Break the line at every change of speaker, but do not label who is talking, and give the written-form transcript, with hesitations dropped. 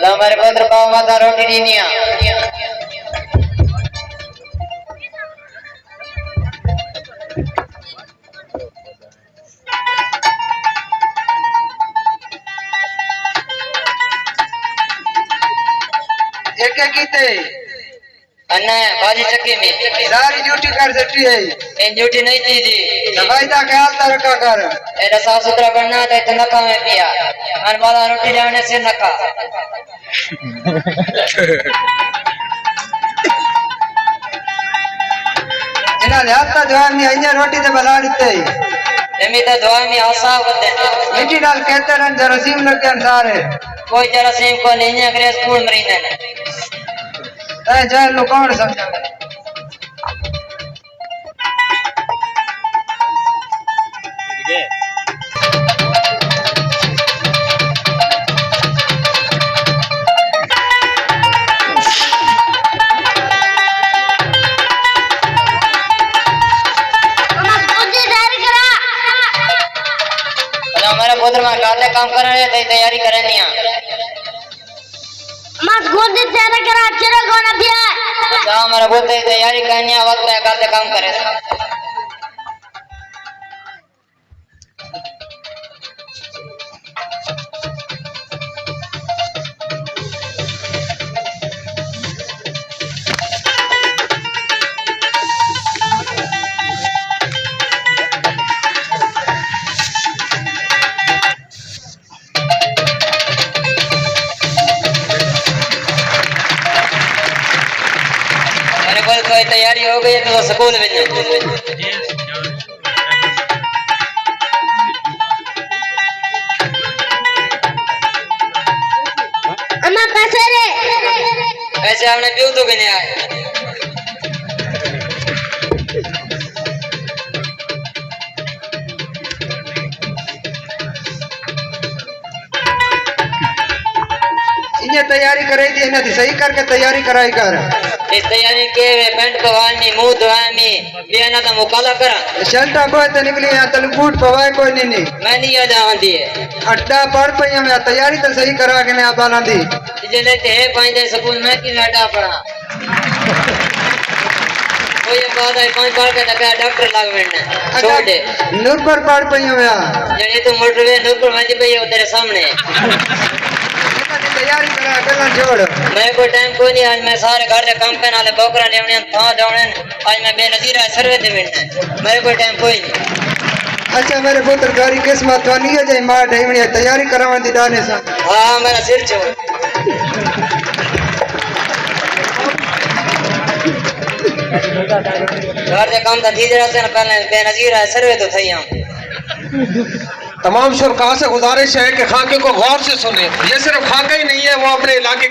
हमारे पुत्र पाव माता रोटी दीनिया
एक कीते
अन्ना बाजी चक्की में
सारी ड्यूटी कर सकती है।
इन ड्यूटी नहीं थी जी
सफाई का ख्याल तो रखा कर।
एड़ा साफ सुथरा करना था तो नका में पिया मन वाला रोटी जाने से नका
जिना हाथ तो जवान में अन्य रोटी तो बना देते
जमी तो दुआ में आशा होते
मिट्टी डाल कहते रन जरासीम लग के अनुसार है
कोई जरासीम को नहीं करे स्कूल मरीने
जय लो कौन समझा
हमारा पुत्र में काले काम कर रहे थे तैयारी करे नहीं
मत गोद तेरे करा चलो कोना दिया
अच्छा हमारा पुत्र तैयारी करनी है वक्त पे काले काम करे कोई तैयारी हो गई तो स्कूल में
अम्मा पैसे रे
ऐसे हमने पीऊ तो भी नहीं आए
इन्हें तैयारी कराई थी इन्हें सही करके तैयारी कराई कर
इस तैयारी के पेंट पवानी मुंह धोवानी बियाना तो मुकाला करा
शर्टा कोई तो निकली यहाँ तल बूट पवाए कोई नहीं
मैं नहीं याद आंदी है
अड्डा पढ़ पई मैं तैयारी तो सही करा के नहीं बाना दी
जे लेते है पांच दिन स्कूल में की अड्डा पढ़ा कोई बात है पांच बार का लगा डॉक्टर लाग बैठना छोड़ दे
नूरपुर पढ़ पई मैं
जने तो मोटरवे नूरपुर में पे तेरे सामने
तैयारी करा करना छोड़
मैं कोई टाइम कोई नहीं आज मैं सारे घर के काम करने वाले बोकरा लेवने था जावने आज मैं बेनजीर है सर्वे दे बैठना मेरे कोई टाइम कोई नहीं
अच्छा मेरे पुत्र गाड़ी किस्मत तो नहीं है जे मां ढेवणी तैयारी करावन दी दाने सा
हां मेरा सिर छो घर के काम तो धीरे से पहले बेनजीर है सर्वे तो थई हम
तमाम शुरका से गुजारिश है कि खाके को गौर से सुने। ये सिर्फ खाका ही नहीं है, वो अपने इलाके